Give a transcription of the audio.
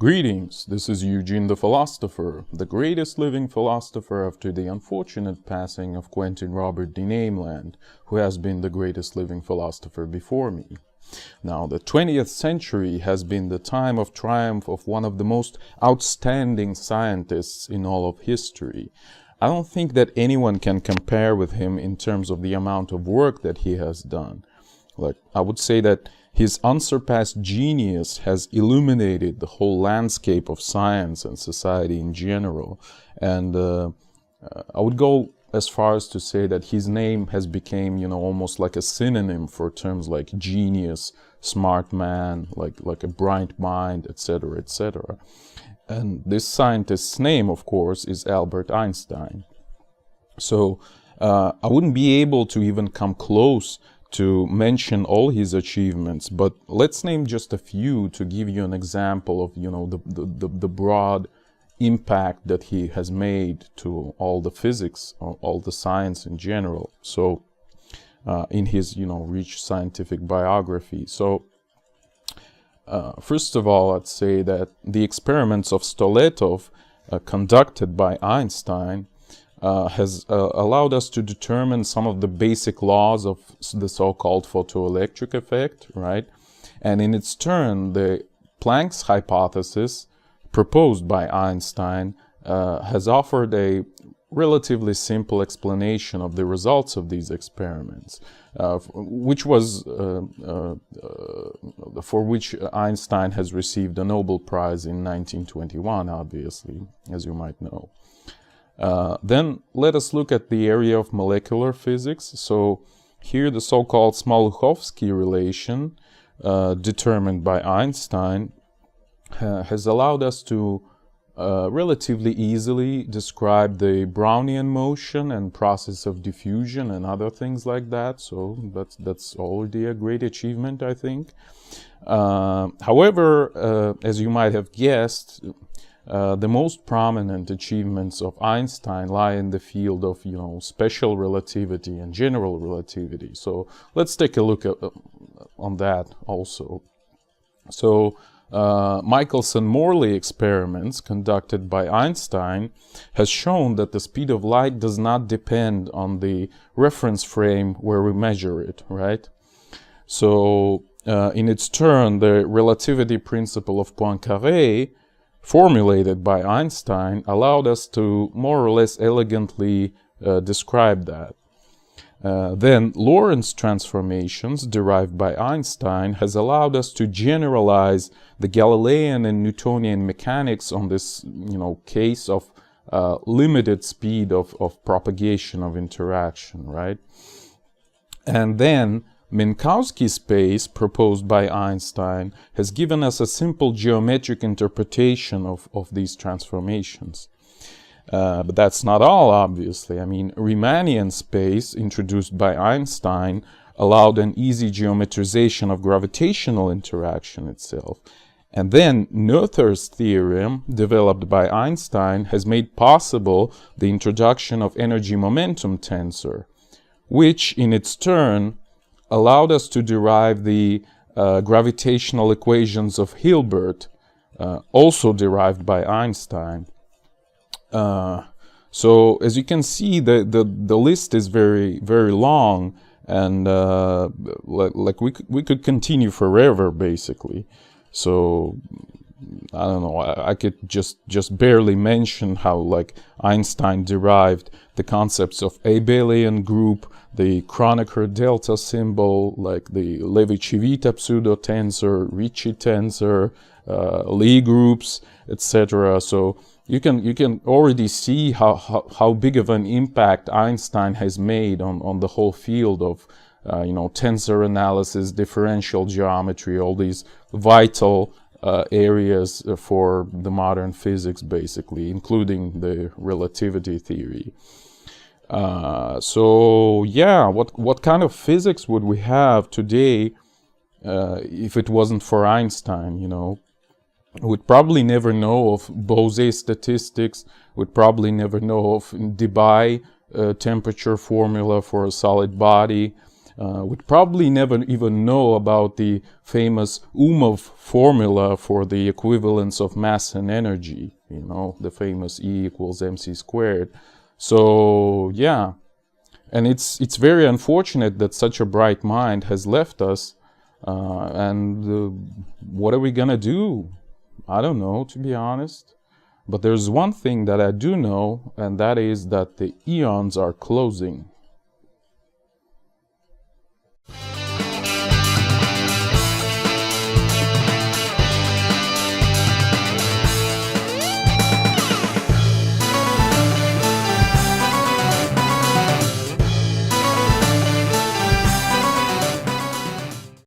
Greetings, this is Eugene the Philosopher, the greatest living philosopher after the unfortunate passing of Quentin Robert de Nameland, who has been the greatest living philosopher before me. Now, the 20th century has been the time of triumph of one of the most outstanding scientists in all of history. I don't think that anyone can compare with him in terms of the amount of work that he has done. I would say that his unsurpassed genius has illuminated the whole landscape of science and society in general. And I would go as far as to say that his name has become, almost like a synonym for terms like genius, smart man, like a bright mind, etc., etc. And this scientist's name, of course, is Albert Einstein. So I wouldn't be able to even come close to mention all his achievements, but let's name just a few to give you an example of, the broad impact that he has made to all the physics, all the science in general. So, in his, rich scientific biography. So, first of all, I'd say that the experiments of Stoletov, conducted by Einstein, has allowed us to determine some of the basic laws of the so-called photoelectric effect, right? And in its turn, the Planck's hypothesis, proposed by Einstein, has offered a relatively simple explanation of the results of these experiments, for which Einstein has received a Nobel Prize in 1921, obviously, as you might know. Then let us look at the area of molecular physics. So here the so-called Smoluchowski relation, determined by Einstein, has allowed us to relatively easily describe the Brownian motion and process of diffusion and other things like that. So that's already a great achievement, I think. However, as you might have guessed, the most prominent achievements of Einstein lie in the field of, special relativity and general relativity. So let's take a look on that also. So Michelson-Morley experiments conducted by Einstein has shown that the speed of light does not depend on the reference frame where we measure it, right? So in its turn, the relativity principle of Poincare, formulated by Einstein, allowed us to more or less elegantly describe that. Then Lorentz transformations derived by Einstein has allowed us to generalize the Galilean and Newtonian mechanics on this, case of limited speed of propagation of interaction, right? And then Minkowski space, proposed by Einstein, has given us a simple geometric interpretation of these transformations. But that's not all, obviously. I mean, Riemannian space, introduced by Einstein, allowed an easy geometrization of gravitational interaction itself. And then Noether's theorem, developed by Einstein, has made possible the introduction of energy-momentum tensor, which, in its turn, allowed us to derive the gravitational equations of Hilbert, also derived by Einstein. So as you can see, the list is very, very long, and we could continue forever, basically. So I don't know, I could just barely mention how Einstein derived the concepts of Abelian group, the Kronecker delta symbol, the Levi-Civita pseudo-tensor, Ricci tensor, Lie groups, etc. So you can already see how big of an impact Einstein has made on the whole field of tensor analysis, differential geometry, all these vital areas for the modern physics, basically, including the relativity theory. So yeah, what kind of physics would we have today if it wasn't for Einstein? We'd probably never know of Bose statistics. We'd probably never know of Debye temperature formula for a solid body. would probably never even know about the famous Umov formula for the equivalence of mass and energy, you know, the famous E equals mc squared. So yeah, and it's very unfortunate that such a bright mind has left us, and what are we gonna do? I don't know, to be honest. But there's one thing that I do know, and that is that the eons are closing.